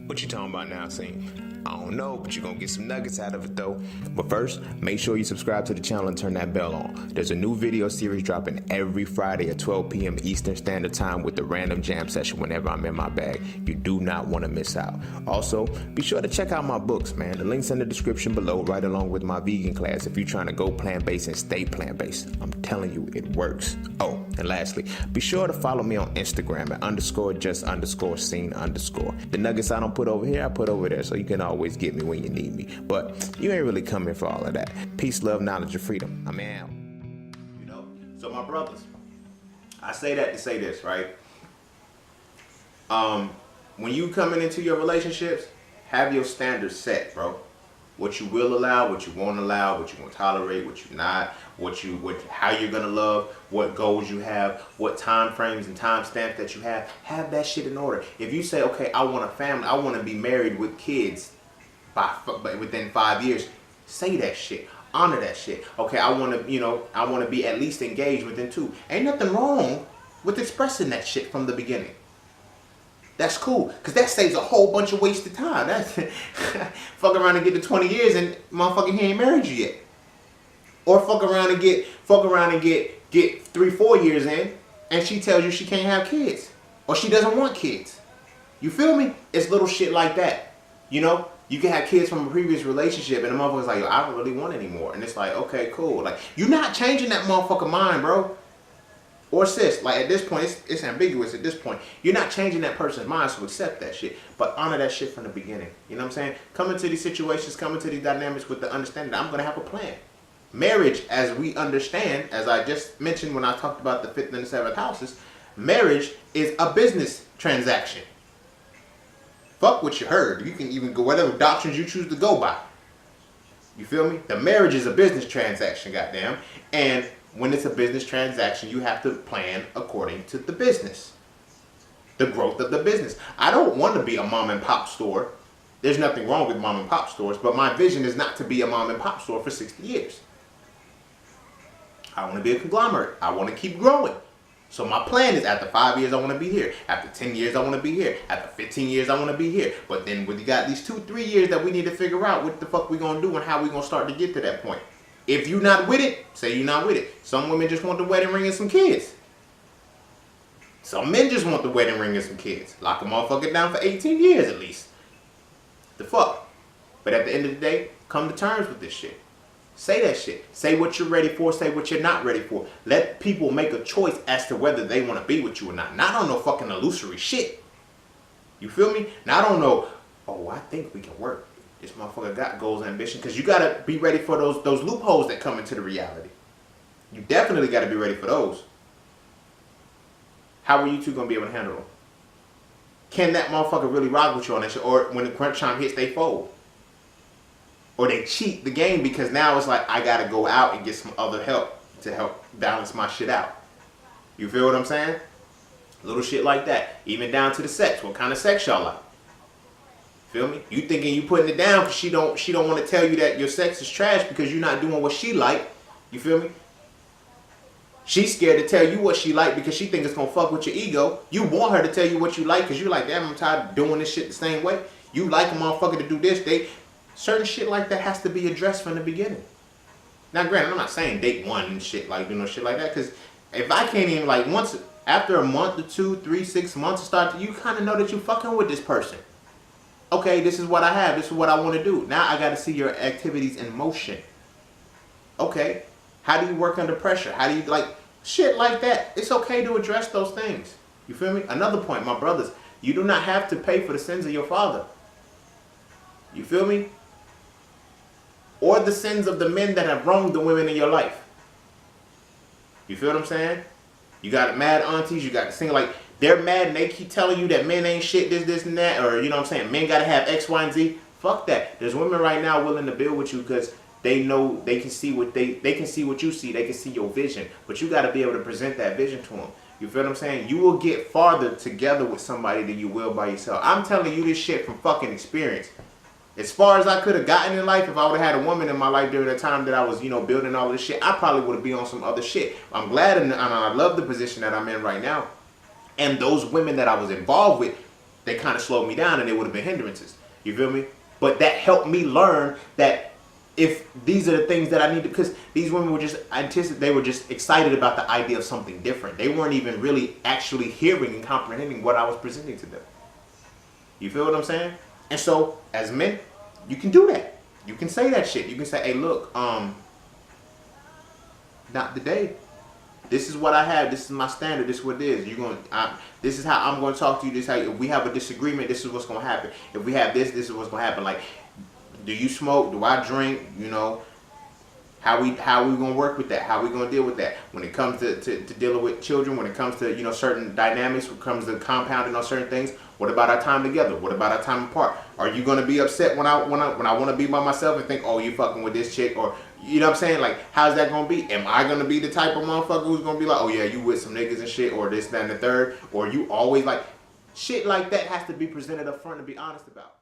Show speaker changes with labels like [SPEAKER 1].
[SPEAKER 1] What you talking about now, Cine? I don't know, but you're gonna get some nuggets out of it though. But first, make sure you subscribe to the channel and turn that bell on. There's a new video series dropping every Friday at 12 p.m. Eastern Standard Time with the random jam session whenever I'm in my bag. You do not want to miss out. Also, be sure to check out my books, man. The link's in the description below, right along with my vegan class if you're trying to go plant-based and stay plant-based. I'm telling you, it works. Oh, and lastly, be sure to follow me on Instagram at _just_scene_. The nuggets I don't put over here, I put over there, so you can always get me when you need me. But you ain't really coming for all of that. Peace, love, knowledge, and freedom. I'm out. You know? So my brothers, I say that to say this, right? When you coming into your relationships, have your standards set, bro. What you will allow, what you won't allow, what you won't tolerate, what you not, how you're gonna love, what goals you have, what time frames and time stamps that you have that shit in order. If you say, okay, I want a family, I want to be married with kids within 5 years, say that shit, honor that shit. Okay, I want to be at least engaged within 2. Ain't nothing wrong with expressing that shit from the beginning. That's cool, because that saves a whole bunch of wasted time. That's fuck around and get to 20 years and motherfucking he ain't married you yet. Or fuck around and get 3-4 years in and she tells you she can't have kids. Or she doesn't want kids. You feel me? It's little shit like that. You know? You can have kids from a previous relationship and the motherfucker's like, I don't really want any more. And it's like, okay, cool. Like, you're not changing that motherfucker mind, bro. Or sis, like at this point, it's ambiguous at this point. You're not changing that person's mind, so accept that shit. But honor that shit from the beginning. You know what I'm saying? Come into these situations, come into these dynamics with the understanding that I'm going to have a plan. Marriage, as we understand, as I just mentioned when I talked about the 5th and the 7th houses, marriage is a business transaction. Fuck what you heard. You can even go whatever doctrines you choose to go by. You feel me? The marriage is a business transaction, goddamn. And when it's a business transaction, you have to plan according to the business. The growth of the business. I don't want to be a mom and pop store. There's nothing wrong with mom and pop stores, but my vision is not to be a mom and pop store for 60 years. I want to be a conglomerate. I want to keep growing. So my plan is after 5 years, I want to be here. After 10 years, I want to be here. After 15 years, I want to be here. But then when you got these 2-3 years that we need to figure out what the fuck we going to do and how we going to start to get to that point. If you're not with it, say you're not with it. Some women just want the wedding ring and some kids. Some men just want the wedding ring and some kids. Lock a motherfucker down for 18 years at least. The fuck? But at the end of the day, come to terms with this shit. Say that shit. Say what you're ready for. Say what you're not ready for. Let people make a choice as to whether they want to be with you or not. Not on no fucking illusory shit. You feel me? Not on no, oh, I think we can work. This motherfucker got goals and ambition, because you gotta be ready for those loopholes that come into the reality. You definitely gotta be ready for those. How are you two gonna be able to handle them? Can that motherfucker really rock with you on that shit? Or when the crunch time hits, they fold. Or they cheat the game because now it's like, I gotta go out and get some other help to help balance my shit out. You feel what I'm saying? Little shit like that. Even down to the sex. What kind of sex y'all like? Feel me? You thinking you putting it down because she don't want to tell you that your sex is trash because you're not doing what she like. You feel me? She's scared to tell you what she like because she thinks it's gonna fuck with your ego. You want her to tell you what you like because you're like, damn, I'm tired of doing this shit the same way. You like a motherfucker to do this. Certain shit like that has to be addressed from the beginning. Now, granted, I'm not saying date one and shit like, shit like that, because if I can't even, like, once after a month or 2, 3, 6 months you kind of know that you fucking with this person. Okay, this is what I have. This is what I want to do. Now I got to see your activities in motion. Okay, how do you work under pressure? How do you, like, shit like that? It's okay to address those things. You feel me? Another point, my brothers, you do not have to pay for the sins of your father. You feel me? Or the sins of the men that have wronged the women in your life. You feel what I'm saying? You got mad aunties, you got the single, like, they're mad and they keep telling you that men ain't shit, this, and that, or you know what I'm saying, men gotta have X, Y, and Z. Fuck that. There's women right now willing to build with you because they know they can see what they can see what you see, they can see your vision. But you gotta be able to present that vision to them. You feel what I'm saying? You will get farther together with somebody than you will by yourself. I'm telling you this shit from fucking experience. As far as I could have gotten in life, if I would have had a woman in my life during the time that I was, building all this shit, I probably would have been on some other shit. I'm glad and I love the position that I'm in right now. And those women that I was involved with they kind of slowed me down and they would have been hindrances. You feel me? But that helped me learn that if these are the things that I need to, because these women were just they were just excited about the idea of something different. They weren't even really actually hearing and comprehending what I was presenting to them. You feel what I'm saying? And so, as men, you can do that. You can say that shit. You can say, hey, look, not today. This is what I have. This is my standard. This is what it is. This is how I'm going to talk to you. This is how, if we have a disagreement, this is what's going to happen. If we have this is what's going to happen. Like, do you smoke? Do I drink? You know, how we going to work with that? How we going to deal with that? When it comes to dealing with children, when it comes to, you know, certain dynamics, when it comes to compounding on certain things, what about our time together? What about our time apart? Are you going to be upset when I want to be by myself and think, oh, you fucking with this chick? Or, you know what I'm saying? Like, how's that going to be? Am I going to be the type of motherfucker who's going to be like, oh yeah, you with some niggas and shit, or this, that, and the third? Or you always like, shit like that has to be presented up front and be honest about.